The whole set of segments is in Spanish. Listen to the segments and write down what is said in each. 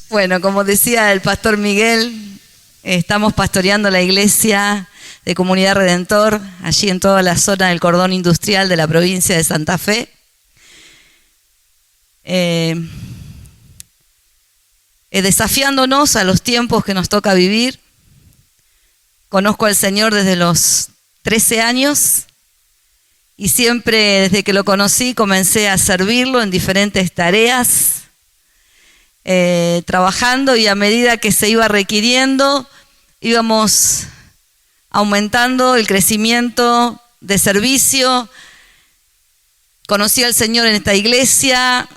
Bueno, como decía el pastor Miguel, estamos pastoreando la iglesia de Comunidad Redentor, allí en toda la zona del cordón industrial de la provincia de Santa Fe. Desafiándonos a los tiempos que nos toca vivir. Conozco al Señor desde los 13 años y siempre desde que lo conocí comencé a servirlo en diferentes tareas, trabajando, y a medida que se iba requiriendo íbamos aumentando el crecimiento de servicio. Conocí al Señor en esta iglesia,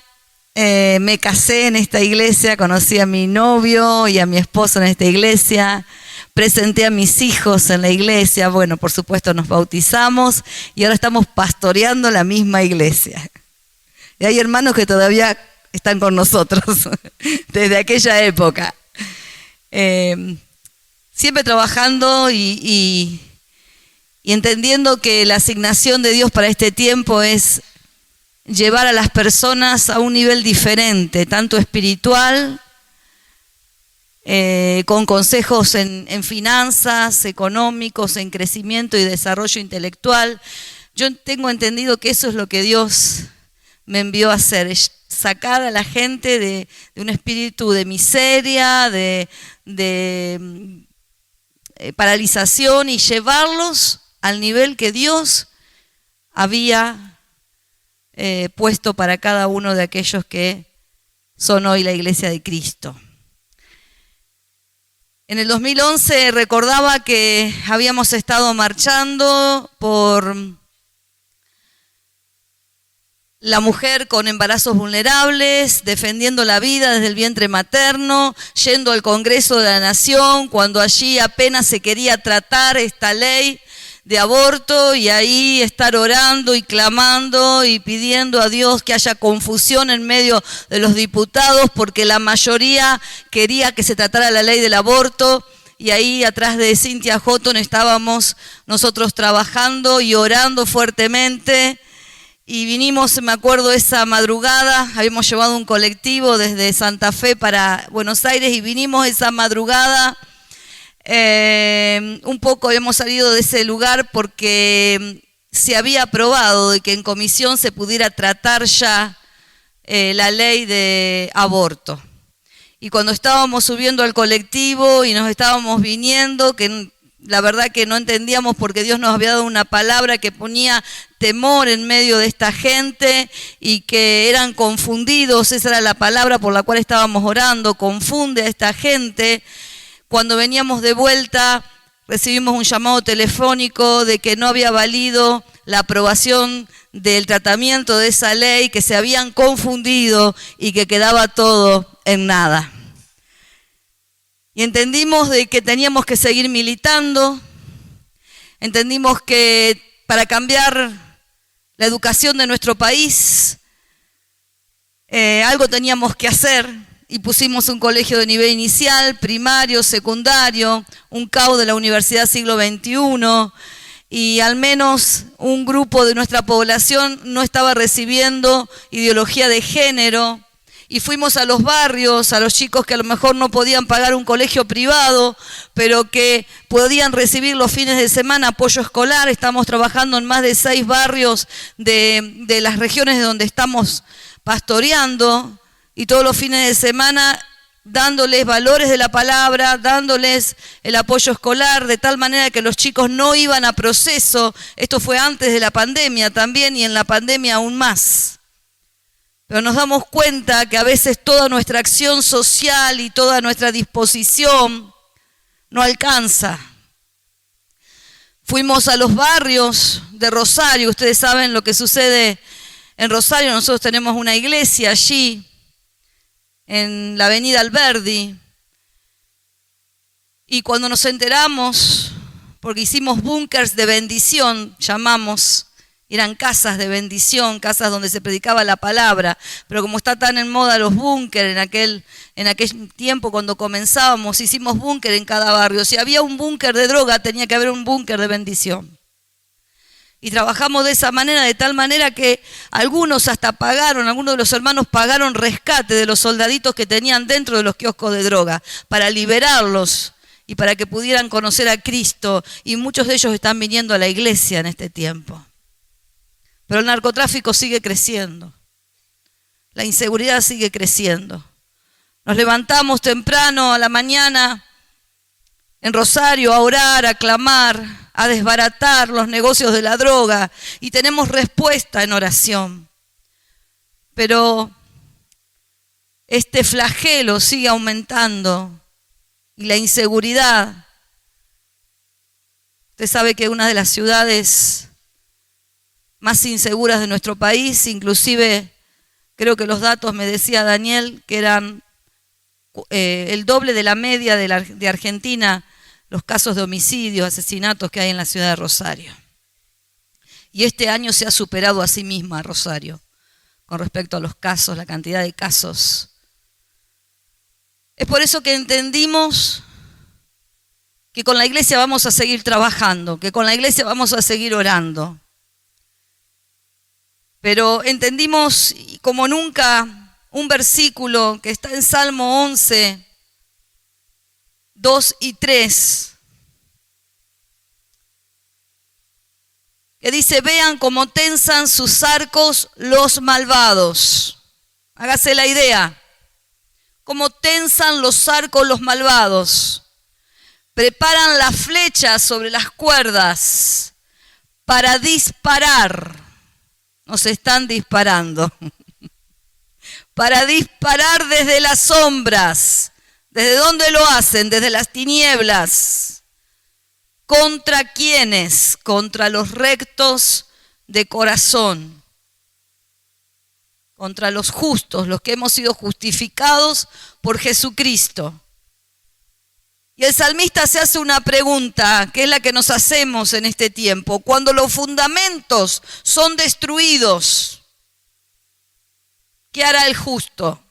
me casé en esta iglesia, conocí a mi novio y a mi esposo en esta iglesia, presenté a mis hijos en la iglesia, bueno, por supuesto nos bautizamos y ahora estamos pastoreando la misma iglesia. Y hay hermanos que todavía están con nosotros desde aquella época. Siempre trabajando y entendiendo que la asignación de Dios para este tiempo es llevar a las personas a un nivel diferente, tanto espiritual, con consejos en finanzas, económicos, en crecimiento y desarrollo intelectual. Yo tengo entendido que eso es lo que Dios me envió a hacer, es sacar a la gente de un espíritu de miseria, de paralización, y llevarlos al nivel que Dios había puesto para cada uno de aquellos que son hoy la iglesia de Cristo. En el 2011 recordaba que habíamos estado marchando por la mujer con embarazos vulnerables, defendiendo la vida desde el vientre materno, yendo al Congreso de la Nación, cuando allí apenas se quería tratar esta ley de aborto, y ahí estar orando y clamando y pidiendo a Dios que haya confusión en medio de los diputados, porque la mayoría quería que se tratara la ley del aborto. Y ahí atrás de Cynthia Houghton estábamos nosotros trabajando y orando fuertemente. Y vinimos, me acuerdo, esa madrugada, habíamos llevado un colectivo desde Santa Fe para Buenos Aires y vinimos esa madrugada. Un poco habíamos salido de ese lugar porque se había aprobado de que en comisión se pudiera tratar ya la ley de aborto. Y cuando estábamos subiendo al colectivo y nos estábamos viniendo, que la verdad que no entendíamos, porque Dios nos había dado una palabra que ponía temor en medio de esta gente y que eran confundidos, esa era la palabra por la cual estábamos orando, confunde a esta gente. Cuando veníamos de vuelta recibimos un llamado telefónico de que no había valido la aprobación del tratamiento de esa ley, que se habían confundido y que quedaba todo en nada. Y entendimos de que teníamos que seguir militando, entendimos que para cambiar la educación de nuestro país, algo teníamos que hacer, y pusimos un colegio de nivel inicial, primario, secundario, un CAU de la Universidad Siglo XXI, y al menos un grupo de nuestra población no estaba recibiendo ideología de género. Y fuimos a los barrios, a los chicos que a lo mejor no podían pagar un colegio privado, pero que podían recibir los fines de semana apoyo escolar. Estamos trabajando en más de 6 barrios de las regiones de donde estamos pastoreando, y todos los fines de semana dándoles valores de la palabra, dándoles el apoyo escolar, de tal manera que los chicos no iban a proceso. Esto fue antes de la pandemia también, y en la pandemia aún más. Pero nos damos cuenta que a veces toda nuestra acción social y toda nuestra disposición no alcanza. Fuimos a los barrios de Rosario, ustedes saben lo que sucede en Rosario. Nosotros tenemos una iglesia allí, en la avenida Alberdi, y cuando nos enteramos, porque hicimos búnkers de bendición, llamamos, eran casas de bendición, casas donde se predicaba la palabra, pero como está tan en moda los búnkers, en aquel tiempo cuando comenzábamos, hicimos búnker en cada barrio. Si había un búnker de droga, tenía que haber un búnker de bendición. Y trabajamos de esa manera, de tal manera que algunos de los hermanos pagaron rescate de los soldaditos que tenían dentro de los kioscos de droga para liberarlos y para que pudieran conocer a Cristo. Y muchos de ellos están viniendo a la iglesia en este tiempo. Pero el narcotráfico sigue creciendo. La inseguridad sigue creciendo. Nos levantamos temprano a la mañana en Rosario a orar, a clamar, a desbaratar los negocios de la droga y tenemos respuesta en oración. Pero este flagelo sigue aumentando y la inseguridad. Usted sabe que una de las ciudades más inseguras de nuestro país, inclusive creo que los datos me decía Daniel que eran el doble de la media de Argentina, los casos de homicidios, asesinatos que hay en la ciudad de Rosario. Y este año se ha superado a sí misma Rosario con respecto a los casos, la cantidad de casos. Es por eso que entendimos que con la iglesia vamos a seguir trabajando, que con la iglesia vamos a seguir orando. Pero entendimos como nunca un versículo que está en Salmo 11, 2 y 3, que dice: vean cómo tensan sus arcos los malvados. Hágase la idea, cómo tensan los arcos los malvados. Preparan las flechas sobre las cuerdas para disparar. Nos están disparando. Para disparar desde las sombras. ¿Desde dónde lo hacen? Desde las tinieblas. ¿Contra quiénes? Contra los rectos de corazón. Contra los justos, los que hemos sido justificados por Jesucristo. Y el salmista se hace una pregunta, que es la que nos hacemos en este tiempo. Cuando los fundamentos son destruidos, ¿qué hará el justo?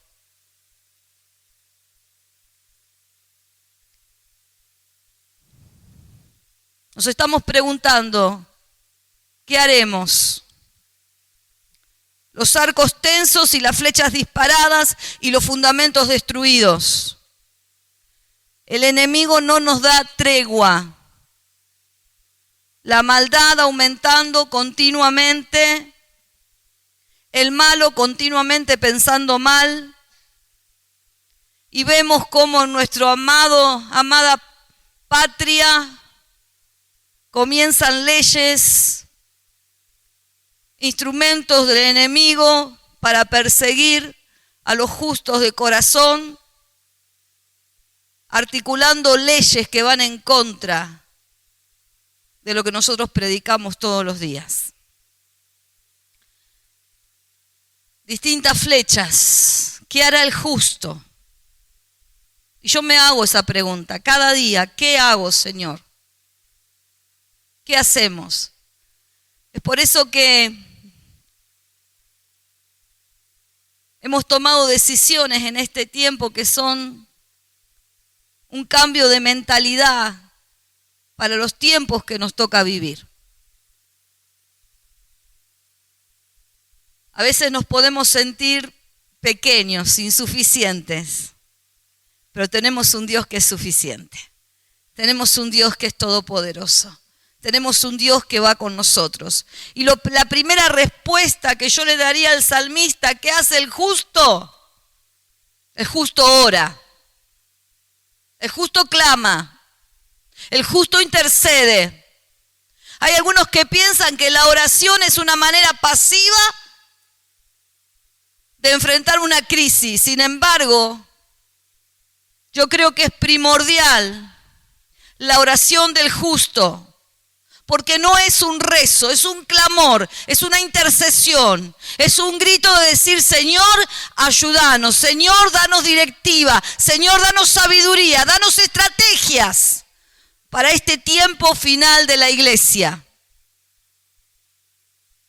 Nos estamos preguntando, ¿qué haremos? Los arcos tensos y las flechas disparadas y los fundamentos destruidos. El enemigo no nos da tregua. La maldad aumentando continuamente, el malo continuamente pensando mal. Y vemos cómo nuestra amada patria comienzan leyes, instrumentos del enemigo para perseguir a los justos de corazón, articulando leyes que van en contra de lo que nosotros predicamos todos los días. Distintas flechas. ¿Qué hará el justo? Y yo me hago esa pregunta cada día. ¿Qué hago, Señor? ¿Qué hacemos? Es por eso que hemos tomado decisiones en este tiempo que son un cambio de mentalidad para los tiempos que nos toca vivir. A veces nos podemos sentir pequeños, insuficientes, pero tenemos un Dios que es suficiente. Tenemos un Dios que es todopoderoso. Tenemos un Dios que va con nosotros. Y la primera respuesta que yo le daría al salmista, ¿qué hace el justo? El justo ora. El justo clama, el justo intercede. Hay algunos que piensan que la oración es una manera pasiva de enfrentar una crisis. Sin embargo, yo creo que es primordial la oración del justo, porque no es un rezo, es un clamor, es una intercesión, es un grito de decir: Señor, ayúdanos, Señor, danos directiva, Señor, danos sabiduría, danos estrategias para este tiempo final de la iglesia.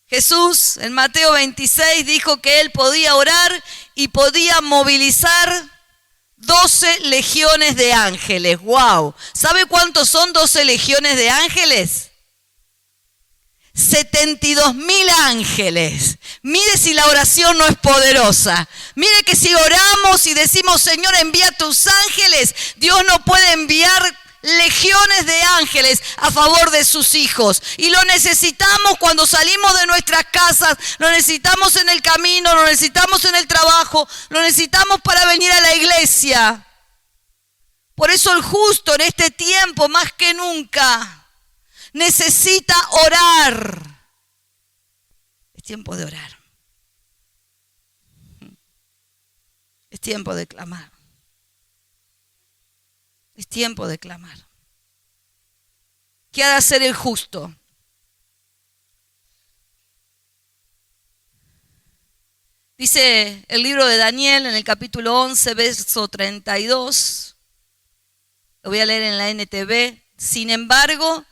Jesús en Mateo 26 dijo que él podía orar y podía movilizar 12 legiones de ángeles. ¡Wow! ¿Sabe cuántos son 12 legiones de ángeles? 72.000 ángeles. Mire si la oración no es poderosa. Mire que si oramos y decimos, Señor, envía tus ángeles, Dios no puede enviar legiones de ángeles a favor de sus hijos. Y lo necesitamos cuando salimos de nuestras casas, lo necesitamos en el camino, lo necesitamos en el trabajo, lo necesitamos para venir a la iglesia. Por eso el justo en este tiempo, más que nunca, necesita orar. Es tiempo de orar. Es tiempo de clamar. Es tiempo de clamar. ¿Qué ha de hacer el justo? Dice el libro de Daniel en el capítulo 11, verso 32. Lo voy a leer en la NTV. Sin embargo,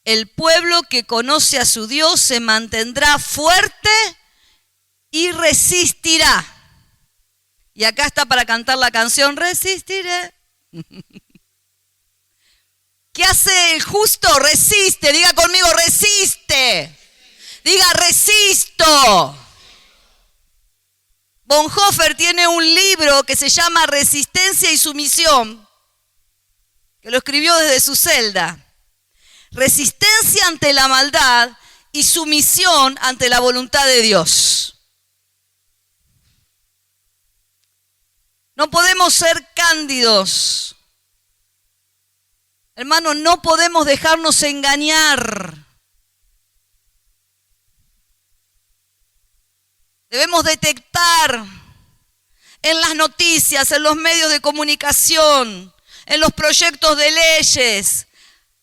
el pueblo que conoce a su Dios se mantendrá fuerte y resistirá. Y acá está para cantar la canción, resistiré. ¿Qué hace el justo? Resiste. Diga conmigo, resiste. Diga, resisto. Bonhoeffer tiene un libro que se llama Resistencia y Sumisión, que lo escribió desde su celda. Resistencia ante la maldad y sumisión ante la voluntad de Dios. No podemos ser cándidos. Hermanos, no podemos dejarnos engañar. Debemos detectar en las noticias, en los medios de comunicación, en los proyectos de leyes,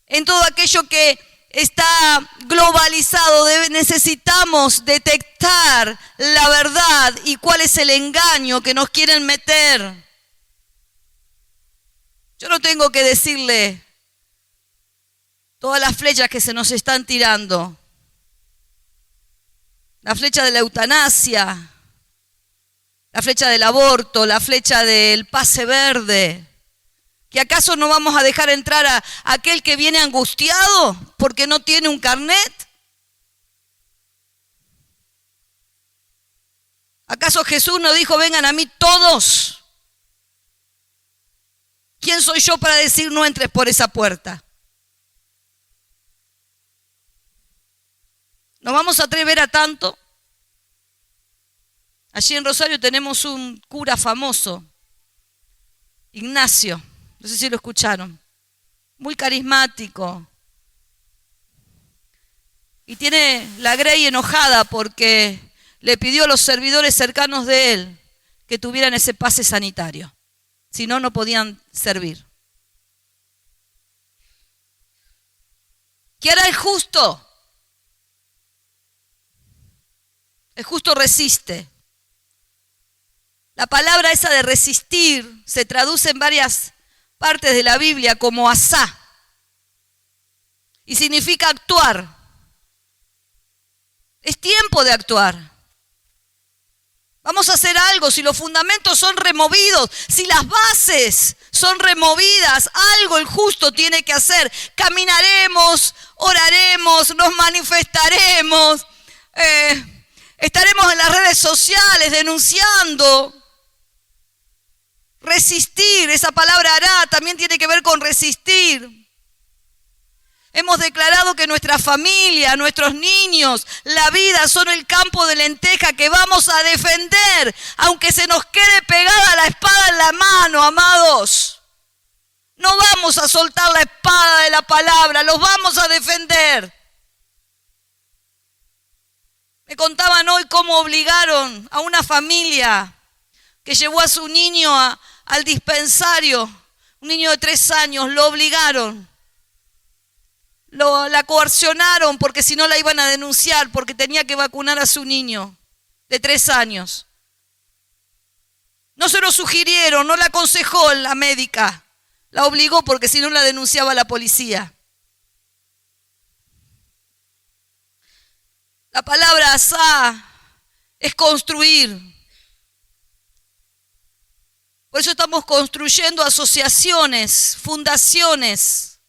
en todo aquello que está globalizado. Necesitamos detectar la verdad y cuál es el engaño que nos quieren meter. Yo no tengo que decirle todas las flechas que se nos están tirando. La flecha de la eutanasia, la flecha del aborto, la flecha del pase verde. ¿Que acaso no vamos a dejar entrar a aquel que viene angustiado porque no tiene un carnet? ¿Acaso Jesús no dijo, vengan a mí todos? ¿Quién soy yo para decir no entres por esa puerta? ¿Nos vamos a atrever a tanto? Allí en Rosario tenemos un cura famoso, Ignacio. No sé si lo escucharon. Muy carismático. Y tiene la Grey enojada porque le pidió a los servidores cercanos de él que tuvieran ese pase sanitario. Si no, no podían servir. ¿Qué hará el justo? El justo resiste. La palabra esa de resistir se traduce en varias partes de la Biblia como asá. Y significa actuar. Es tiempo de actuar. Vamos a hacer algo. Si los fundamentos son removidos, si las bases son removidas, algo el justo tiene que hacer. Caminaremos, oraremos, nos manifestaremos, estaremos en las redes sociales denunciando. Resistir, esa palabra hará también tiene que ver con resistir. Hemos declarado que nuestra familia, nuestros niños, la vida son el campo de lenteja que vamos a defender, aunque se nos quede pegada la espada en la mano, amados. No vamos a soltar la espada de la palabra, los vamos a defender. Me contaban hoy cómo obligaron a una familia que llevó a su niño al dispensario, un niño de 3 años, lo obligaron. La coercionaron porque si no la iban a denunciar porque tenía que vacunar a su niño de 3 años. No se lo sugirieron, no la aconsejó la médica, la obligó porque si no la denunciaba la policía. La palabra asá es construir. Por eso estamos construyendo asociaciones, fundaciones,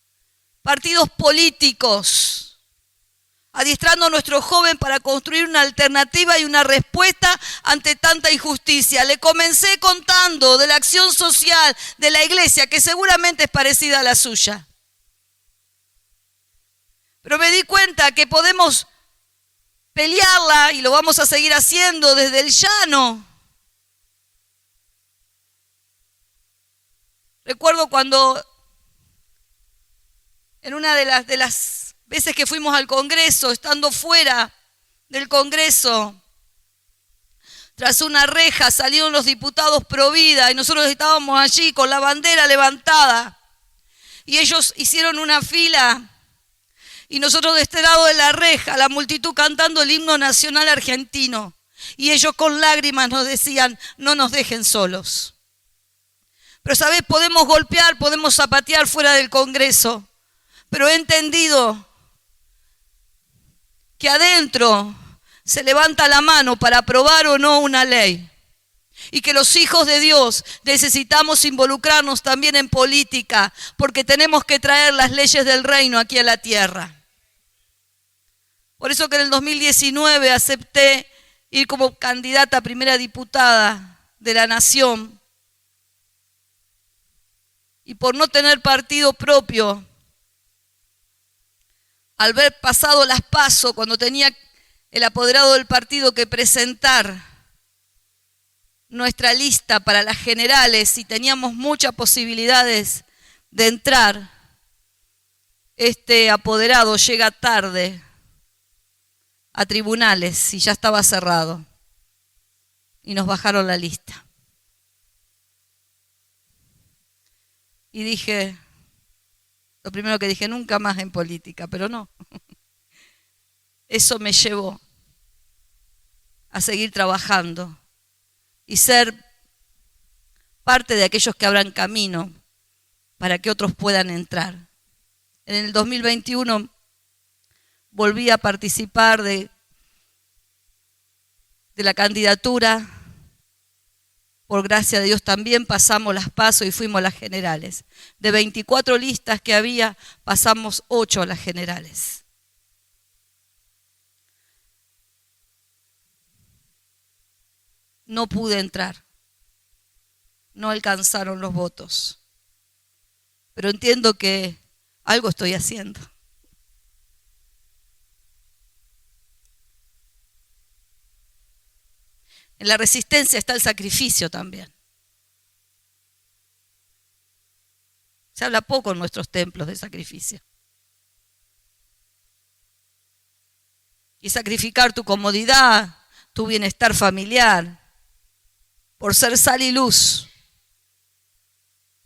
partidos políticos, adiestrando a nuestro joven para construir una alternativa y una respuesta ante tanta injusticia. Le comencé contando de la acción social de la iglesia, que seguramente es parecida a la suya. Pero me di cuenta que podemos pelearla, y lo vamos a seguir haciendo desde el llano. Recuerdo cuando en una de las veces que fuimos al Congreso, estando fuera del Congreso, tras una reja salieron los diputados pro vida y nosotros estábamos allí con la bandera levantada y ellos hicieron una fila y nosotros de este lado de la reja, la multitud cantando el himno nacional argentino, y ellos con lágrimas nos decían: no nos dejen solos. Pero sabés, podemos golpear, podemos zapatear fuera del Congreso, pero he entendido que adentro se levanta la mano para aprobar o no una ley. Y que los hijos de Dios necesitamos involucrarnos también en política, porque tenemos que traer las leyes del reino aquí a la tierra. Por eso que en el 2019 acepté ir como candidata a primera diputada de la nación. Y por no tener partido propio, al ver pasado las PASO, cuando tenía el apoderado del partido que presentar nuestra lista para las generales y teníamos muchas posibilidades de entrar, este apoderado llega tarde a tribunales y ya estaba cerrado y nos bajaron la lista. Y dije, lo primero que dije, nunca más en política, pero no. Eso me llevó a seguir trabajando y ser parte de aquellos que abran camino para que otros puedan entrar. En el 2021 volví a participar de la candidatura. Por gracia de Dios también pasamos las PASO y fuimos a las generales. De 24 listas que había, pasamos 8 a las generales. No pude entrar. No alcanzaron los votos. Pero entiendo que algo estoy haciendo. En la resistencia está el sacrificio también. Se habla poco en nuestros templos de sacrificio. Y sacrificar tu comodidad, tu bienestar familiar, por ser sal y luz.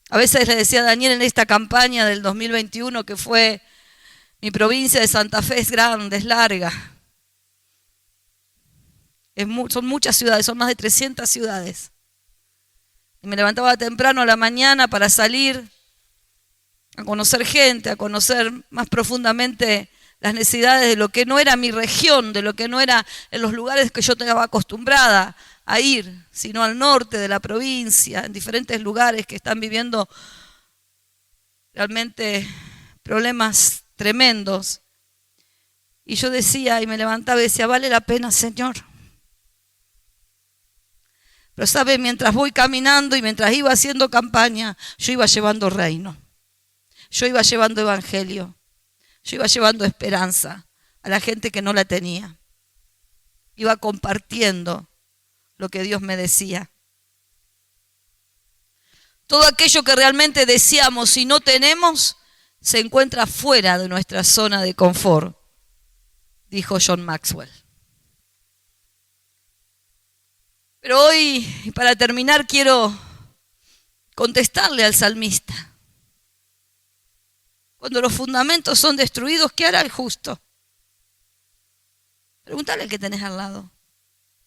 A veces le decía a Daniel en esta campaña del 2021 que fue: mi provincia de Santa Fe es grande, es larga. Son muchas ciudades, son más de 300 ciudades. Y me levantaba temprano a la mañana para salir a conocer gente, a conocer más profundamente las necesidades de lo que no era mi región, de lo que no era en los lugares que yo estaba acostumbrada a ir, sino al norte de la provincia, en diferentes lugares que están viviendo realmente problemas tremendos. Y yo decía, y me levantaba y decía: vale la pena, Señor. Pero sabe, mientras voy caminando y mientras iba haciendo campaña, yo iba llevando reino. Yo iba llevando evangelio. Yo iba llevando esperanza a la gente que no la tenía. Iba compartiendo lo que Dios me decía. Todo aquello que realmente deseamos y no tenemos, se encuentra fuera de nuestra zona de confort, dijo John Maxwell. Pero hoy, para terminar, quiero contestarle al salmista. Cuando los fundamentos son destruidos, ¿qué hará el justo? Pregúntale al que tenés al lado.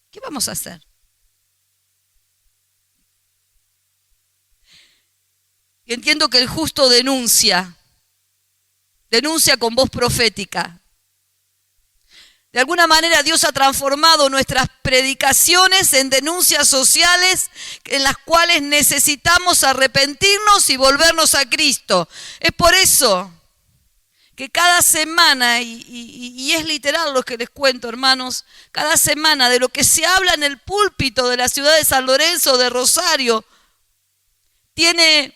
¿Qué vamos a hacer? Y entiendo que el justo denuncia con voz profética. De alguna manera Dios ha transformado nuestras predicaciones en denuncias sociales en las cuales necesitamos arrepentirnos y volvernos a Cristo. Es por eso que cada semana, y es literal lo que les cuento, hermanos, cada semana de lo que se habla en el púlpito de la ciudad de San Lorenzo, de Rosario, tiene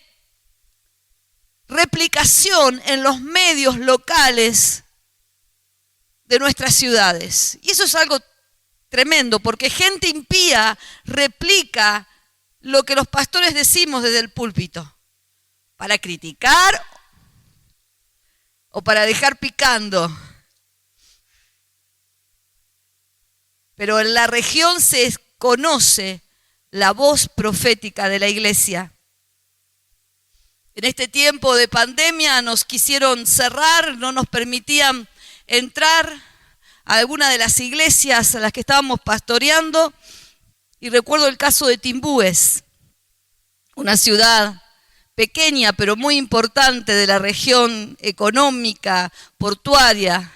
replicación en los medios locales de nuestras ciudades. Y eso es algo tremendo, porque gente impía replica lo que los pastores decimos desde el púlpito, para criticar o para dejar picando. Pero en la región se conoce la voz profética de la iglesia. En este tiempo de pandemia nos quisieron cerrar, no nos permitían entrar a alguna de las iglesias a las que estábamos pastoreando. Y recuerdo el caso de Timbúes, una ciudad pequeña pero muy importante de la región económica, portuaria.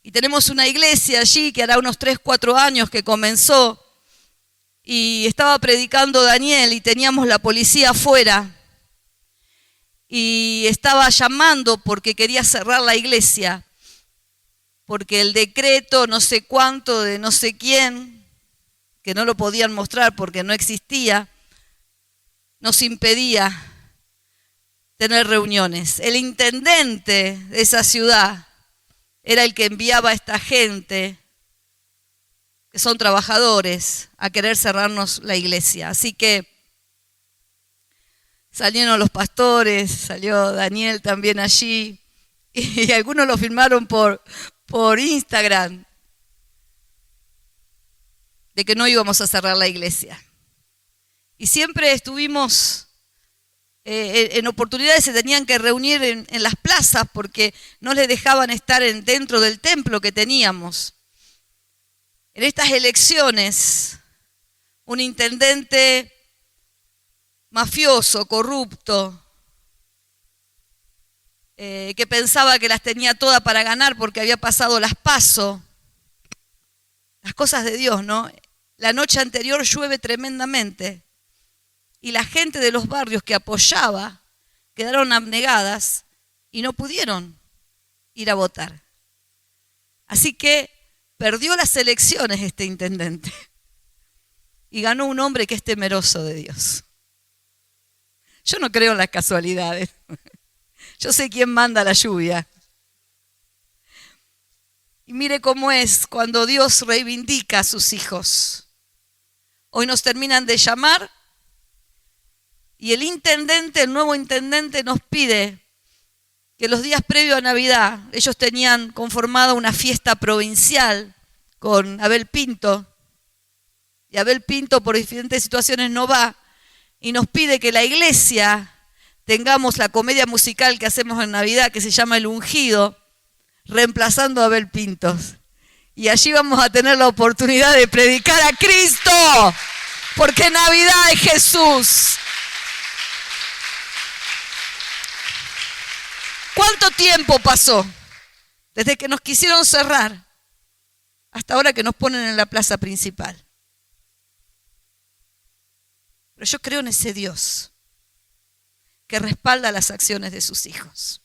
Y tenemos una iglesia allí que hará unos 3, 4 años que comenzó y estaba predicando Daniel y teníamos la policía afuera y estaba llamando porque quería cerrar la iglesia, porque el decreto no sé cuánto de no sé quién, que no lo podían mostrar porque no existía, nos impedía tener reuniones. El intendente de esa ciudad era el que enviaba a esta gente, que son trabajadores, a querer cerrarnos la iglesia. Así que salieron los pastores, salió Daniel también allí, y algunos lo filmaron por Instagram, de que no íbamos a cerrar la iglesia. Y siempre estuvimos en oportunidades, se tenían que reunir en las plazas porque no les dejaban estar dentro del templo que teníamos. En estas elecciones, un intendente mafioso, corrupto, que pensaba que las tenía todas para ganar porque había pasado las PASO, las cosas de Dios, ¿no? La noche anterior llueve tremendamente. Y la gente de los barrios que apoyaba quedaron abnegadas y no pudieron ir a votar. Así que perdió las elecciones este intendente y ganó un hombre que es temeroso de Dios. Yo no creo en las casualidades. Yo sé quién manda la lluvia. Y mire cómo es cuando Dios reivindica a sus hijos. Hoy nos terminan de llamar. Y el nuevo intendente nos pide que los días previos a Navidad, ellos tenían conformada una fiesta provincial con Abel Pinto, y Abel Pinto por diferentes situaciones no va, y nos pide que la iglesia tengamos la comedia musical que hacemos en Navidad, que se llama El Ungido, reemplazando a Abel Pintos. Y allí vamos a tener la oportunidad de predicar a Cristo, porque Navidad es Jesús. ¿Cuánto tiempo pasó desde que nos quisieron cerrar hasta ahora que nos ponen en la plaza principal? Pero yo creo en ese Dios que respalda las acciones de sus hijos.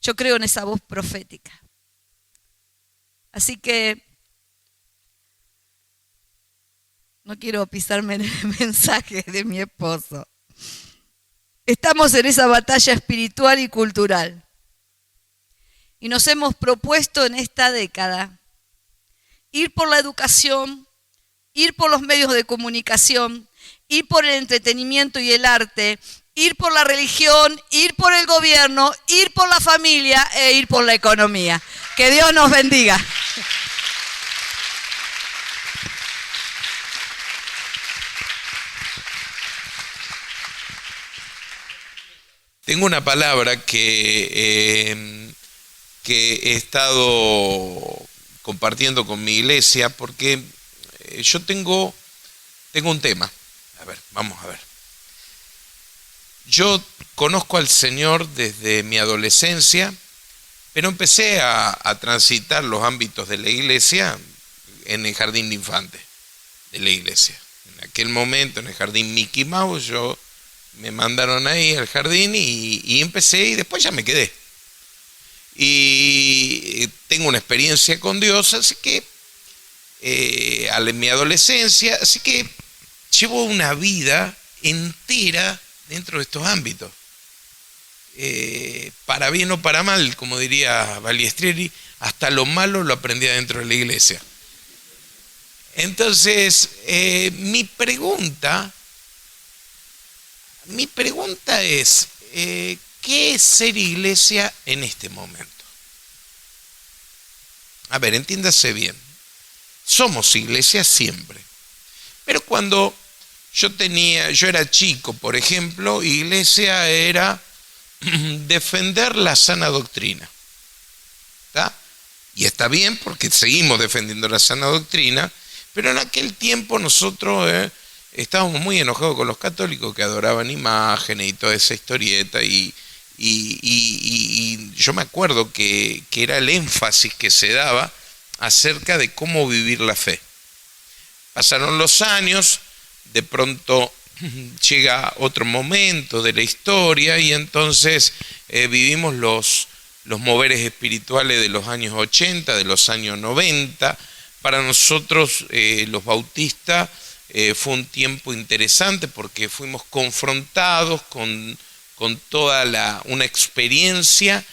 Yo creo en esa voz profética. Así que no quiero pisarme en el mensaje de mi esposo. Estamos en esa batalla espiritual y cultural. Y nos hemos propuesto en esta década ir por la educación, ir por los medios de comunicación, ir por el entretenimiento y el arte, ir por la religión, ir por el gobierno, ir por la familia e ir por la economía. Que Dios nos bendiga. Tengo una palabra que he estado compartiendo con mi iglesia porque yo tengo un tema. A ver, vamos a ver. Yo conozco al Señor desde mi adolescencia, pero empecé a transitar los ámbitos de la iglesia en el jardín de infantes de la iglesia. En aquel momento, en el jardín Mickey Mouse, me mandaron ahí al jardín y empecé y después ya me quedé. y tengo una experiencia con Dios, así que en mi adolescencia, así que llevo una vida entera dentro de estos ámbitos. Para bien o para mal, como diría Balistrieri, hasta lo malo lo aprendí dentro de la iglesia. Entonces, mi pregunta es, ¿qué es ser iglesia en este momento? A ver, entiéndase bien. Somos iglesia siempre. Pero cuando yo era chico, por ejemplo, iglesia era defender la sana doctrina. ¿Está? Y está bien porque seguimos defendiendo la sana doctrina, pero en aquel tiempo nosotros estábamos muy enojados con los católicos que adoraban imágenes y toda esa historieta y yo me acuerdo que era el énfasis que se daba acerca de cómo vivir la fe. Pasaron los años, de pronto llega otro momento de la historia y entonces vivimos los moveres espirituales de los años 80, de los años 90. Para nosotros los bautistas fue un tiempo interesante porque fuimos confrontados con toda una experiencia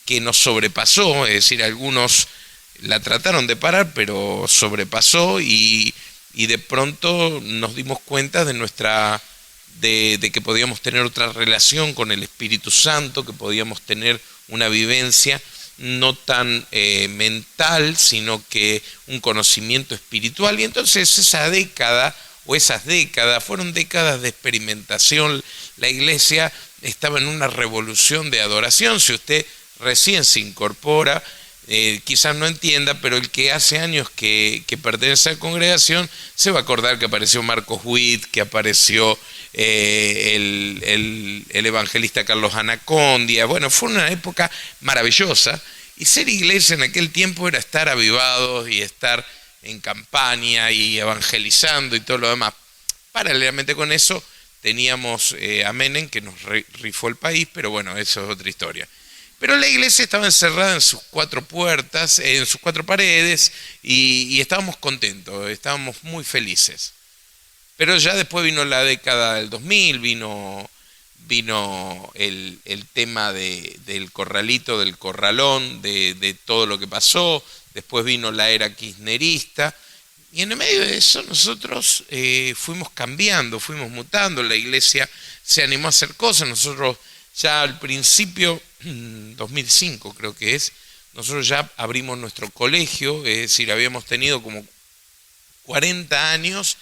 que nos sobrepasó, es decir, algunos la trataron de parar, pero sobrepasó y de pronto nos dimos cuenta de que podíamos tener otra relación con el Espíritu Santo, que podíamos tener una vivencia no tan mental, sino que un conocimiento espiritual. Y entonces esa década o esas décadas fueron décadas de experimentación. La iglesia estaba en una revolución de adoración. Si usted recién se incorpora, quizás no entienda, pero el que hace años que pertenece a la congregación se va a acordar que apareció Marcos Witt, que apareció el evangelista Carlos Anacondia. Bueno, fue una época maravillosa y ser iglesia en aquel tiempo era estar avivados y estar en campaña y evangelizando y todo lo demás. Paralelamente con eso teníamos a Menem, que nos rifó el país, pero bueno, eso es otra historia. Pero la iglesia estaba encerrada en sus cuatro puertas, en sus cuatro paredes, y estábamos contentos, estábamos muy felices. Pero ya después vino la década del 2000, vino el tema del corralito, del corralón, de todo lo que pasó. Después vino la era kirchnerista. Y en el medio de eso nosotros fuimos cambiando, fuimos mutando. La iglesia se animó a hacer cosas. Nosotros ya al principio, 2005 creo que es, nosotros ya abrimos nuestro colegio, es decir, habíamos tenido como 40 años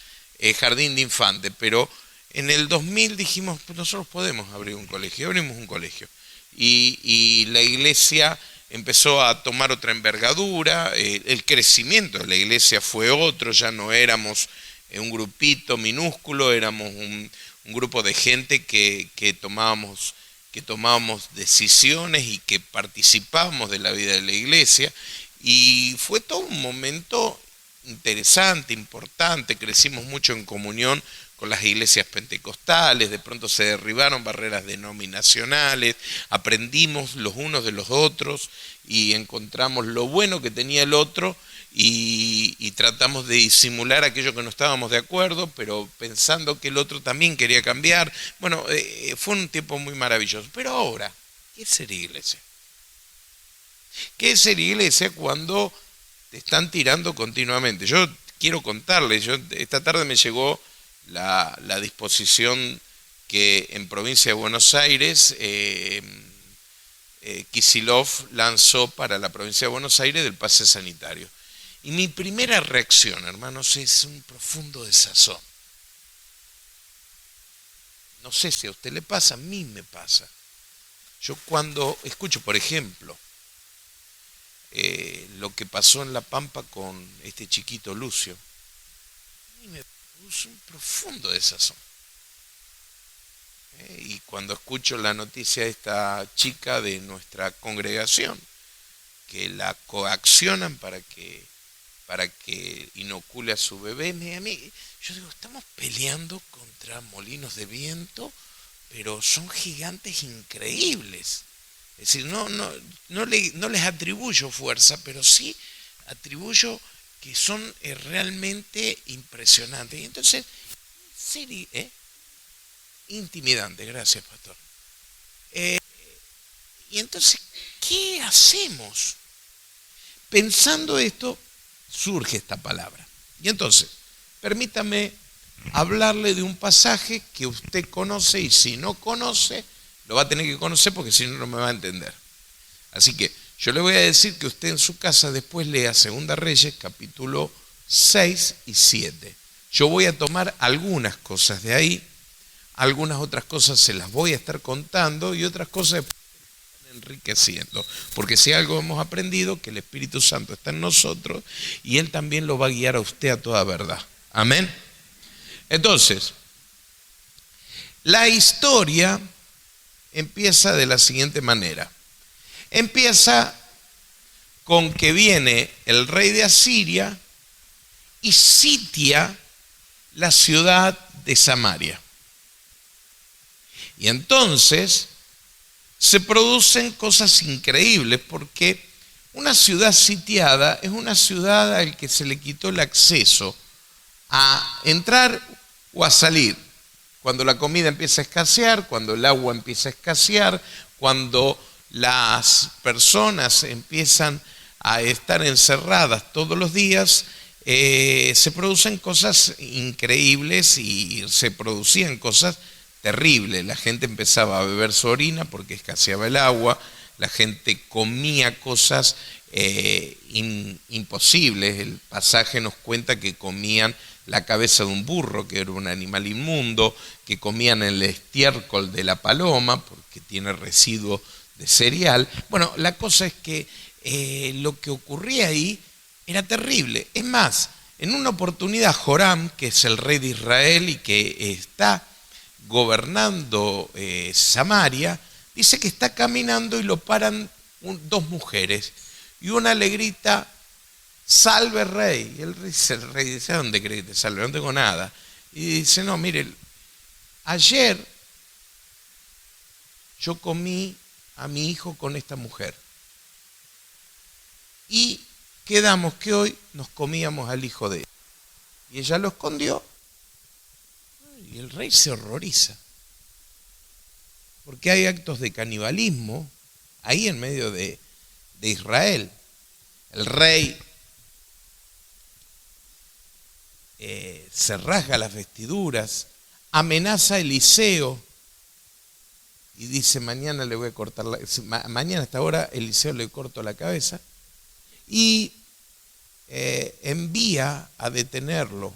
jardín de infantes, pero en el 2000 dijimos, pues nosotros podemos abrir un colegio, abrimos un colegio. Y la iglesia empezó a tomar otra envergadura, el crecimiento de la iglesia fue otro, ya no éramos un grupito minúsculo, éramos un grupo de gente que tomábamos decisiones y que participábamos de la vida de la iglesia, y fue todo un momento interesante, importante. Crecimos mucho en comunión con las iglesias pentecostales, de pronto se derribaron barreras denominacionales, aprendimos los unos de los otros y encontramos lo bueno que tenía el otro y tratamos de disimular aquello que no estábamos de acuerdo, pero pensando que el otro también quería cambiar. Bueno, fue un tiempo muy maravilloso. Pero ahora, ¿qué es ser iglesia? ¿Qué es ser iglesia cuando te están tirando continuamente? Yo quiero contarles, esta tarde me llegó la disposición que en provincia de Buenos Aires Kicillof lanzó para la provincia de Buenos Aires del pase sanitario. Y mi primera reacción, hermanos, es un profundo desazón. No sé si a usted le pasa, a mí me pasa. Yo cuando escucho, por ejemplo, lo que pasó en La Pampa con este chiquito Lucio, a mí me puso un profundo desazón. Y cuando escucho la noticia de esta chica de nuestra congregación, que la coaccionan para que inocule a su bebé, yo digo, estamos peleando contra molinos de viento, pero son gigantes increíbles. Es decir, no les atribuyo fuerza, pero sí atribuyo que son realmente impresionantes. Y entonces, sería intimidante, gracias, pastor. Y entonces, ¿qué hacemos? Pensando esto, surge esta palabra. Y entonces, permítame hablarle de un pasaje que usted conoce, y si no conoce, lo va a tener que conocer porque si no, no me va a entender. Así que yo le voy a decir que usted en su casa después lea 2 Reyes, capítulo 6 y 7. Yo voy a tomar algunas cosas de ahí, algunas otras cosas se las voy a estar contando y otras cosas enriqueciendo, porque si algo hemos aprendido, que el Espíritu Santo está en nosotros y Él también lo va a guiar a usted a toda verdad. Amén. Entonces, la historia empieza de la siguiente manera. Empieza con que viene el rey de Asiria y sitia la ciudad de Samaria. Y entonces se producen cosas increíbles, porque una ciudad sitiada es una ciudad al que se le quitó el acceso a entrar o a salir. Cuando la comida empieza a escasear, cuando el agua empieza a escasear, cuando las personas empiezan a estar encerradas todos los días, se producen cosas increíbles y se producían cosas terrible. La gente empezaba a beber su orina porque escaseaba el agua, la gente comía cosas imposibles. El pasaje nos cuenta que comían la cabeza de un burro, que era un animal inmundo, que comían el estiércol de la paloma porque tiene residuo de cereal. Bueno, la cosa es que lo que ocurría ahí era terrible. Es más, en una oportunidad Joram, que es el rey de Israel y que está gobernando Samaria, dice que está caminando y lo paran dos mujeres y una le grita: salve rey. Y el rey dice: ¿a dónde crees que te salve? No tengo nada. Y dice: no, mire, ayer yo comí a mi hijo con esta mujer y quedamos que hoy nos comíamos al hijo de ella. Y ella lo escondió. Y el rey se horroriza, porque hay actos de canibalismo ahí en medio de Israel. El rey se rasga las vestiduras, amenaza a Eliseo y dice: mañana le voy a cortar mañana a esta hora Eliseo le corto la cabeza, y envía a detenerlo.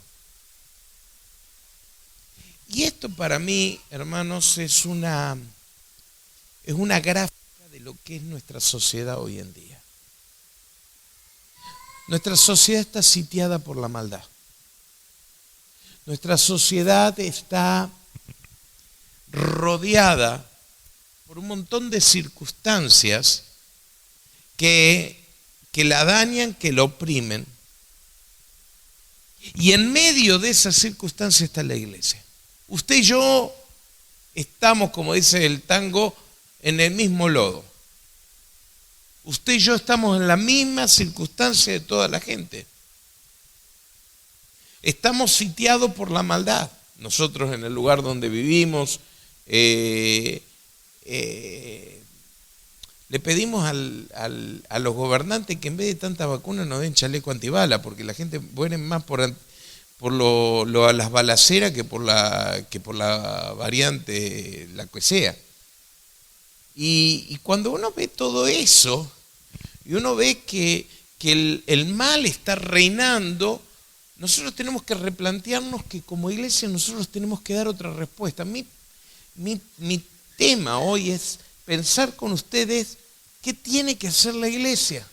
Y esto para mí, hermanos, es una gráfica de lo que es nuestra sociedad hoy en día. Nuestra sociedad está sitiada por la maldad. Nuestra sociedad está rodeada por un montón de circunstancias que la dañan, que la oprimen. Y en medio de esas circunstancias está la iglesia. Usted y yo estamos, como dice el tango, en el mismo lodo. Usted y yo estamos en la misma circunstancia de toda la gente. Estamos sitiados por la maldad. Nosotros en el lugar donde vivimos, le pedimos a los gobernantes que en vez de tanta vacuna nos den chaleco antibala, porque la gente muere más por las balaceras que por la variante, la que sea. Y cuando uno ve todo eso, y uno ve que el mal está reinando, nosotros tenemos que replantearnos que como iglesia nosotros tenemos que dar otra respuesta. Mi tema hoy es pensar con ustedes qué tiene que hacer la iglesia.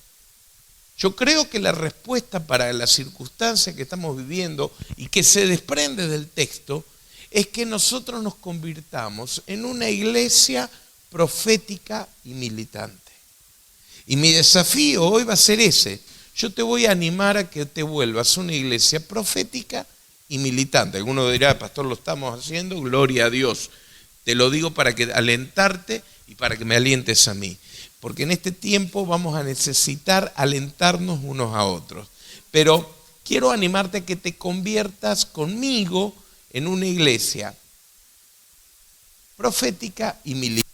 Yo creo que la respuesta para la circunstancia que estamos viviendo y que se desprende del texto es que nosotros nos convirtamos en una iglesia profética y militante. Y mi desafío hoy va a ser ese. Yo te voy a animar a que te vuelvas una iglesia profética y militante. Alguno dirá: pastor, lo estamos haciendo, gloria a Dios. Te lo digo para que alentarte y para que me alientes a mí. porque en este tiempo vamos a necesitar alentarnos unos a otros. Pero quiero animarte a que te conviertas conmigo en una iglesia profética y militante.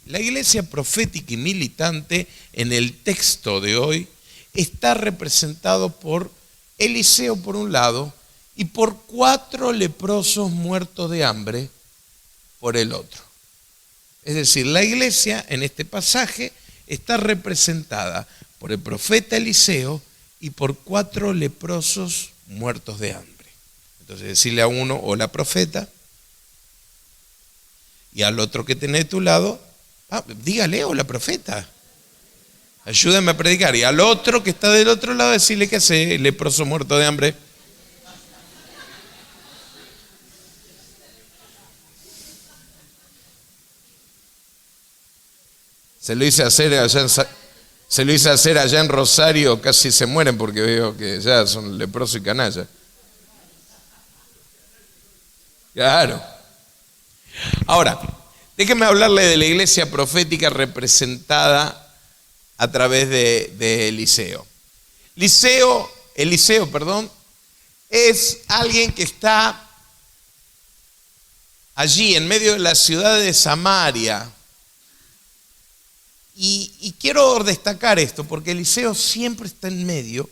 La iglesia profética y militante en el texto de hoy está representado por Eliseo por un lado y por 4 leprosos muertos de hambre por el otro. Es decir, la iglesia en este pasaje está representada por el profeta Eliseo y por 4 leprosos muertos de hambre. Entonces decirle a uno, hola profeta, y al otro que tenés de tu lado, dígale, hola profeta, ayúdame a predicar. Y al otro que está del otro lado, decirle que hace leproso muerto de hambre. Se lo hice hacer allá en Rosario, casi se mueren porque veo que ya son leprosos y canallas. Claro. Ahora, déjeme hablarle de la iglesia profética representada a través de Eliseo. Eliseo, es alguien que está allí en medio de la ciudad de Samaria. Y quiero destacar esto porque Eliseo siempre está en medio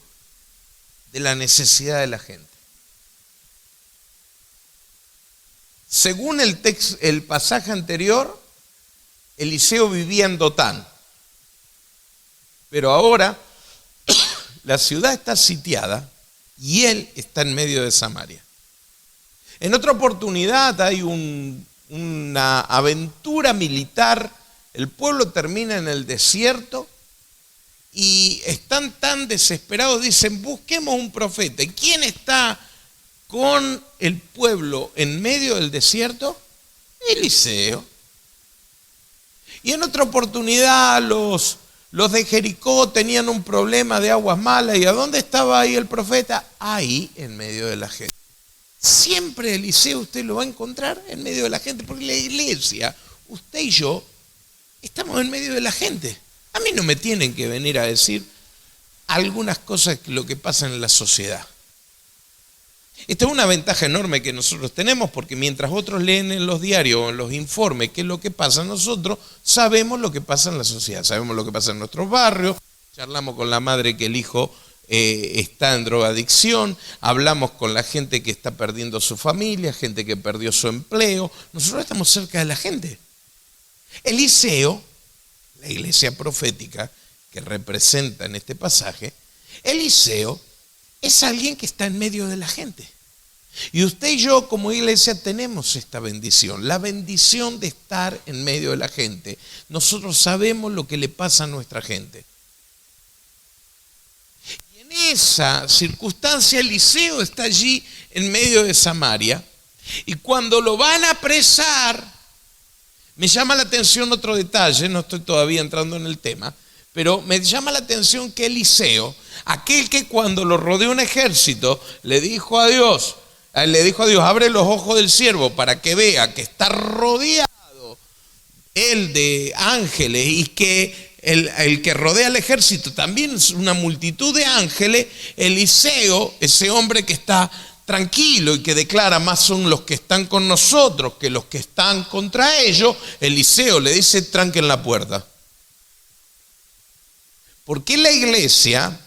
de la necesidad de la gente. Según el pasaje anterior, Eliseo vivía en Dotán. Pero ahora la ciudad está sitiada y él está en medio de Samaria. En otra oportunidad hay una aventura militar. El pueblo termina en el desierto y están tan desesperados, dicen, busquemos un profeta. ¿Y quién está con el pueblo en medio del desierto? Eliseo. Y en otra oportunidad los de Jericó tenían un problema de aguas malas. ¿Y a dónde estaba ahí el profeta? Ahí, en medio de la gente. Siempre Eliseo usted lo va a encontrar en medio de la gente, porque la iglesia, usted y yo, estamos en medio de la gente. A mí no me tienen que venir a decir algunas cosas de lo que pasa en la sociedad. Esta es una ventaja enorme que nosotros tenemos, porque mientras otros leen en los diarios o en los informes qué es lo que pasa, nosotros sabemos lo que pasa en la sociedad, sabemos lo que pasa en nuestros barrios, charlamos con la madre que el hijo está en drogadicción, hablamos con la gente que está perdiendo su familia, gente que perdió su empleo. Nosotros estamos cerca de la gente. Eliseo, la iglesia profética que representa en este pasaje, Eliseo es alguien que está en medio de la gente. Y usted y yo como iglesia tenemos esta bendición, la bendición de estar en medio de la gente. Nosotros sabemos lo que le pasa a nuestra gente. Y en esa circunstancia Eliseo está allí en medio de Samaria y cuando lo van a apresar, me llama la atención otro detalle, no estoy todavía entrando en el tema, pero me llama la atención que Eliseo, aquel que cuando lo rodeó un ejército, le dijo a Dios, abre los ojos del siervo para que vea que está rodeado él de ángeles y que el que rodea al ejército también es una multitud de ángeles. Eliseo, ese hombre que está tranquilo y que declara más son los que están con nosotros que los que están contra ellos, Eliseo le dice tranquen la puerta. Porque la iglesia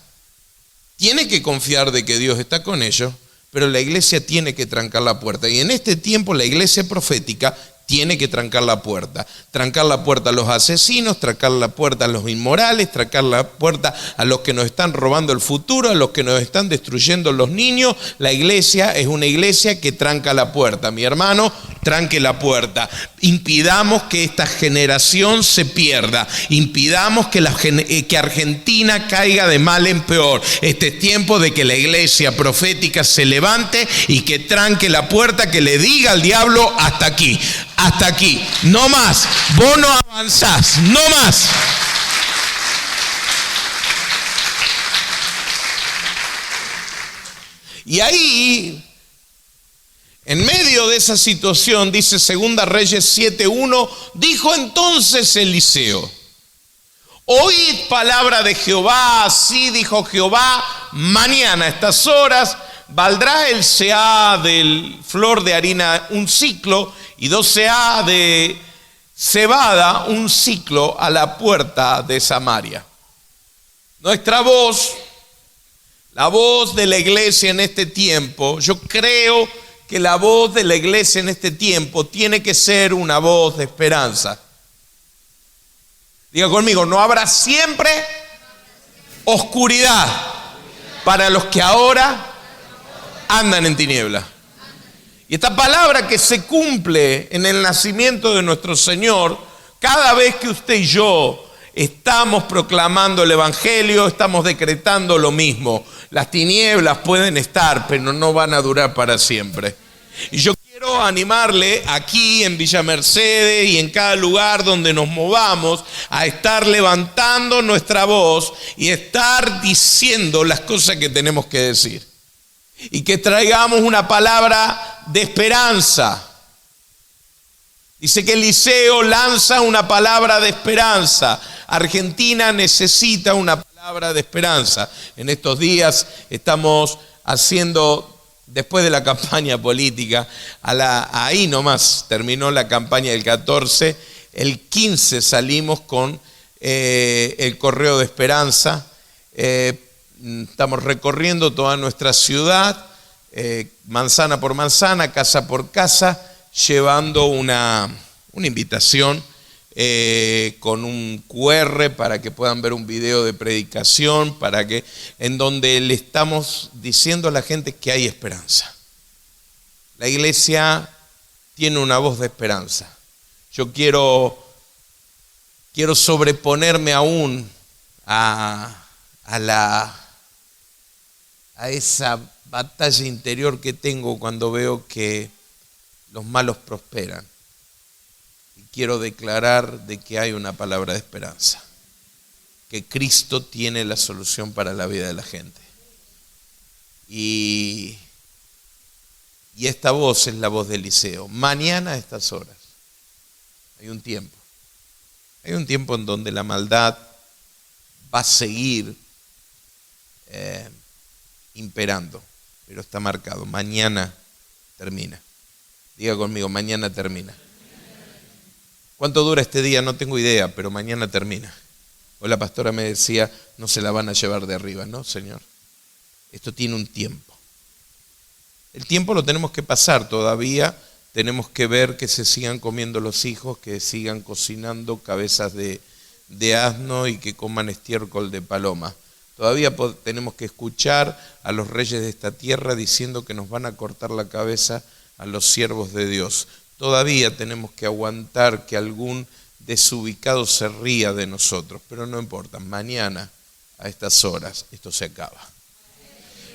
tiene que confiar de que Dios está con ellos, pero la iglesia tiene que trancar la puerta. Y en este tiempo la iglesia profética tiene que trancar la puerta a los asesinos, trancar la puerta a los inmorales, trancar la puerta a los que nos están robando el futuro, a los que nos están destruyendo los niños. La iglesia es una iglesia que tranca la puerta. Mi hermano, tranque la puerta. Impidamos que esta generación se pierda. Impidamos que Argentina caiga de mal en peor. Este es tiempo de que la iglesia profética se levante y que tranque la puerta, que le diga al diablo hasta aquí. Hasta aquí, no más, vos no avanzás, no más. Y ahí, en medio de esa situación, dice 2 Reyes 7:1, dijo entonces Eliseo, Oíd palabra de Jehová, así dijo Jehová, mañana a estas horas valdrá el seah del flor de harina un ciclo y 2 seah de cebada un ciclo a la puerta de Samaria. Nuestra voz, la voz de la iglesia en este tiempo, yo creo que la voz de la iglesia en este tiempo tiene que ser una voz de esperanza. Diga conmigo, no habrá siempre oscuridad para los que ahora andan en tiniebla. Y esta palabra que se cumple en el nacimiento de nuestro Señor, cada vez que usted y yo estamos proclamando el Evangelio, estamos decretando lo mismo. Las tinieblas pueden estar, pero no van a durar para siempre. Y yo quiero animarle aquí en Villa Mercedes y en cada lugar donde nos movamos a estar levantando nuestra voz y estar diciendo las cosas que tenemos que decir. Y que traigamos una palabra de esperanza. Dice que Eliseo lanza una palabra de esperanza. Argentina necesita una palabra de esperanza. En estos días estamos haciendo, después de la campaña política, ahí nomás terminó la campaña del 14, el 15 salimos con el correo de esperanza. Estamos recorriendo toda nuestra ciudad, manzana por manzana, casa por casa, llevando una invitación con un QR para que puedan ver un video de predicación, en donde le estamos diciendo a la gente que hay esperanza. La iglesia tiene una voz de esperanza. Yo quiero sobreponerme aún a esa batalla interior que tengo cuando veo que los malos prosperan. Y quiero declarar de que hay una palabra de esperanza, que Cristo tiene la solución para la vida de la gente. Y esta voz es la voz de Eliseo. Mañana a estas horas hay un tiempo en donde la maldad va a seguir imperando, pero está marcado, mañana termina. Diga conmigo, mañana termina. ¿Cuánto dura este día? No tengo idea, pero mañana termina. Hoy la pastora me decía, no se la van a llevar de arriba. No, Señor, esto tiene un tiempo. El tiempo lo tenemos que pasar todavía, tenemos que ver que se sigan comiendo los hijos, que sigan cocinando cabezas de asno y que coman estiércol de paloma. Todavía tenemos que escuchar a los reyes de esta tierra diciendo que nos van a cortar la cabeza a los siervos de Dios. Todavía tenemos que aguantar que algún desubicado se ría de nosotros, pero no importa, mañana a estas horas esto se acaba.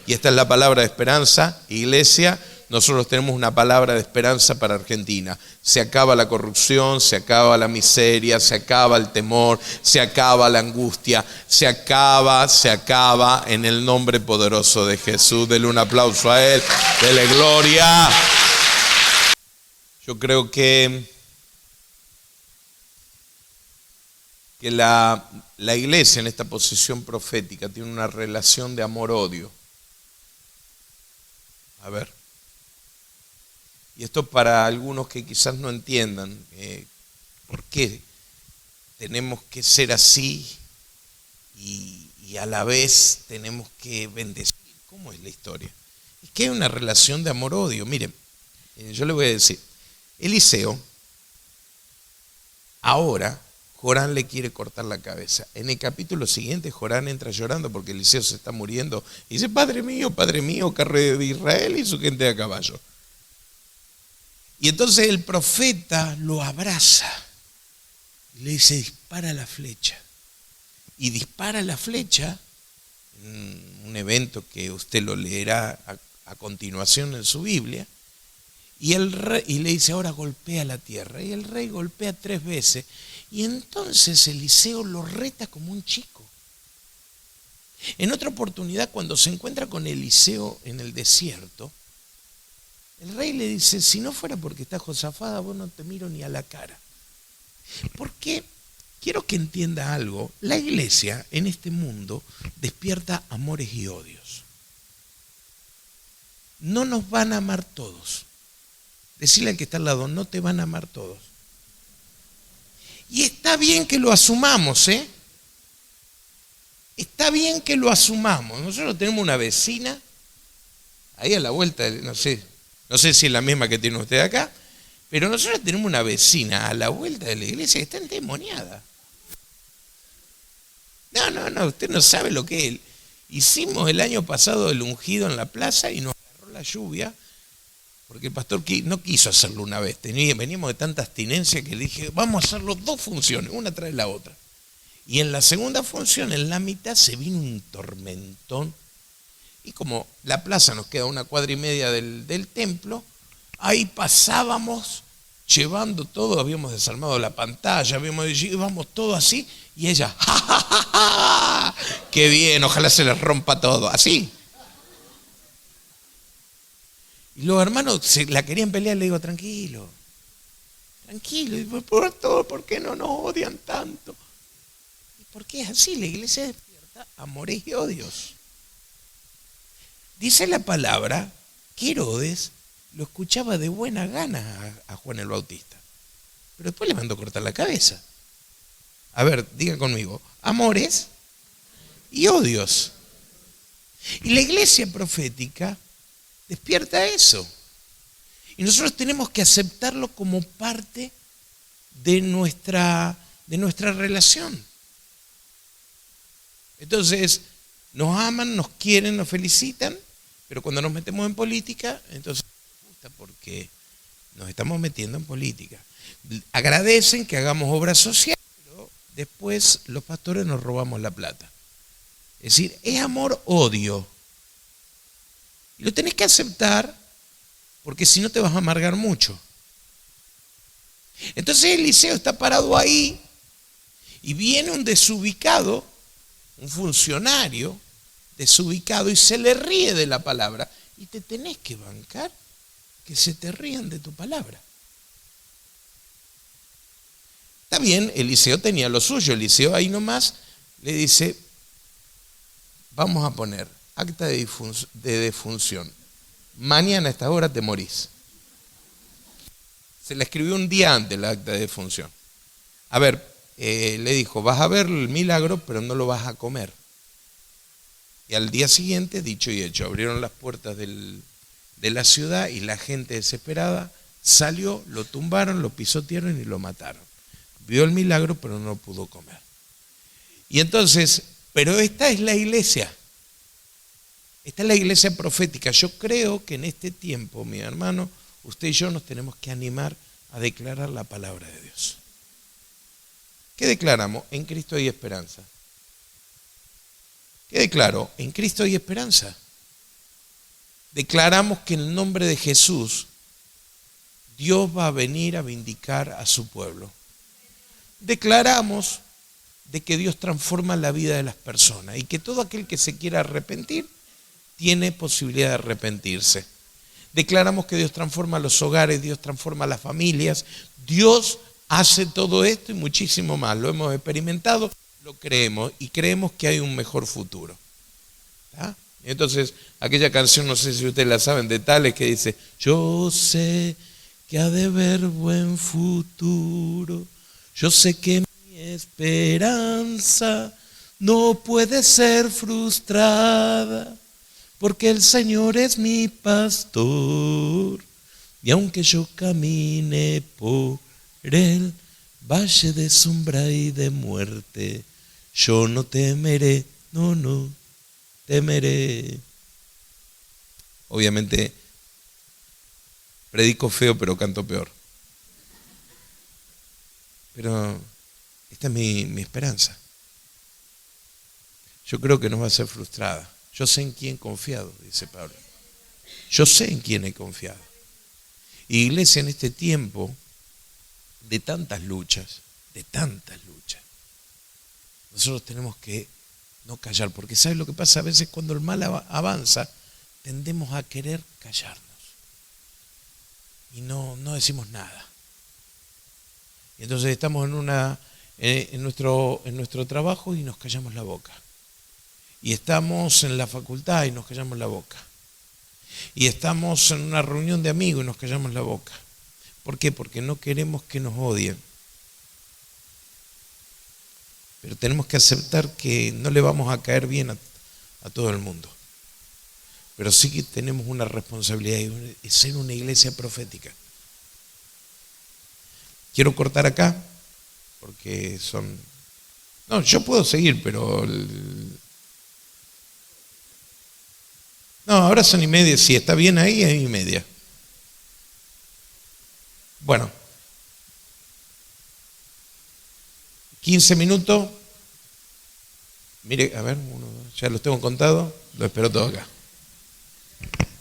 Y esta es la palabra de esperanza, iglesia. Nosotros tenemos una palabra de esperanza para Argentina. Se acaba la corrupción, se acaba la miseria, se acaba el temor, se acaba la angustia, se acaba en el nombre poderoso de Jesús. Dele un aplauso a Él, dele gloria. Yo creo que la iglesia en esta posición profética tiene una relación de amor-odio. A ver. Y esto para algunos que quizás no entiendan por qué tenemos que ser así y a la vez tenemos que bendecir. ¿Cómo es la historia? Es que hay una relación de amor-odio. Miren, yo le voy a decir, Eliseo, ahora Jorán le quiere cortar la cabeza. En el capítulo siguiente Jorán entra llorando porque Eliseo se está muriendo y dice, Padre mío, carro de Israel y su gente a caballo. Y entonces el profeta lo abraza y le dice, dispara la flecha. Y dispara la flecha, un evento que usted lo leerá a continuación en su Biblia, y le dice, ahora golpea la tierra. Y el rey golpea 3 veces. Y entonces Eliseo lo reta como un chico. En otra oportunidad, cuando se encuentra con Eliseo en el desierto, el rey le dice, si no fuera porque está Josafat, vos no te miro ni a la cara. ¿Por qué quiero que entienda algo. La iglesia en este mundo despierta amores y odios. No nos van a amar todos. Decirle al que está al lado, no te van a amar todos. Y está bien que lo asumamos, ¿eh? Está bien que lo asumamos. Nosotros tenemos una vecina, ahí a la vuelta, no sé si es la misma que tiene usted acá, pero nosotros tenemos una vecina a la vuelta de la iglesia que está endemoniada. No, usted no sabe lo que es. Hicimos el año pasado el ungido en la plaza y nos agarró la lluvia, porque el pastor no quiso hacerlo una vez. Veníamos de tanta abstinencia que le dije, vamos a hacerlo 2 funciones, una tras la otra. Y en la segunda función, en la mitad, se vino un tormentón. Y como la plaza nos queda 1,5 cuadras del templo, ahí pasábamos llevando todo, habíamos desarmado la pantalla, íbamos todo así, y ella, ¡ja, ja, ja, ja! ¡Qué bien! Ojalá se les rompa todo, así. Y los hermanos la querían pelear, le digo, tranquilo, y ¿por qué no nos odian tanto? ¿Y por qué es así? La iglesia despierta amores y odios. Dice la palabra que Herodes lo escuchaba de buena gana a Juan el Bautista, pero después le mandó cortar la cabeza. A ver, digan conmigo, amores y odios. Y la iglesia profética despierta eso. Y nosotros tenemos que aceptarlo como parte de nuestra relación. Entonces, nos aman, nos quieren, nos felicitan, pero cuando nos metemos en política, entonces nos gusta porque nos estamos metiendo en política. Agradecen que hagamos obras sociales, pero después los pastores nos robamos la plata. Es decir, es amor-odio. Y lo tenés que aceptar porque si no te vas a amargar mucho. Entonces Eliseo está parado ahí y viene un desubicado, un funcionario desubicado y se le ríe de la palabra. Y te tenés que bancar que se te rían de tu palabra. Está bien, Eliseo tenía lo suyo. Eliseo ahí nomás le dice, vamos a poner acta de defunción. Mañana a esta hora te morís. Se la escribió un día antes la acta de defunción. A ver, le dijo, vas a ver el milagro, pero no lo vas a comer. Y al día siguiente, dicho y hecho, abrieron las puertas de la ciudad y la gente desesperada salió, lo tumbaron, lo pisotearon y lo mataron. Vio el milagro, pero no pudo comer. Y entonces, pero esta es la iglesia. Esta es la iglesia profética. Yo creo que en este tiempo, mi hermano, usted y yo nos tenemos que animar a declarar la palabra de Dios. ¿Qué declaramos? En Cristo hay esperanza. ¿Qué declaro? En Cristo hay esperanza. Declaramos que en el nombre de Jesús Dios va a venir a vindicar a su pueblo. Declaramos de que Dios transforma la vida de las personas y que todo aquel que se quiera arrepentir tiene posibilidad de arrepentirse. Declaramos que Dios transforma los hogares, Dios transforma las familias, Dios hace todo esto y muchísimo más. Lo hemos experimentado, lo creemos y creemos que hay un mejor futuro. ¿Ah? Entonces, aquella canción, no sé si ustedes la saben, de Tales, que dice, yo sé que ha de haber buen futuro, yo sé que mi esperanza no puede ser frustrada, porque el Señor es mi pastor, y aunque yo camine por el valle de sombra y de muerte, yo no temeré, no temeré. Obviamente, predico feo, pero canto peor. Pero esta es mi esperanza. Yo creo que no va a ser frustrada. Yo sé en quién he confiado, dice Pablo. Yo sé en quién he confiado. Y iglesia, en este tiempo de tantas luchas, nosotros tenemos que no callar, porque ¿sabes lo que pasa? A veces cuando el mal avanza, tendemos a querer callarnos y no decimos nada. Y entonces estamos en en nuestro trabajo y nos callamos la boca. Y estamos en la facultad y nos callamos la boca. Y estamos en una reunión de amigos y nos callamos la boca. ¿Por qué? Porque no queremos que nos odien. Pero tenemos que aceptar que no le vamos a caer bien a todo el mundo. Pero sí que tenemos una responsabilidad de ser una iglesia profética. Quiero cortar acá, porque son... No, yo puedo seguir, pero... No, ahora son 1:30, si está bien ahí, es 1:30. Bueno, 15 minutos. Mire, a ver, ya los tengo contados, lo espero todo acá.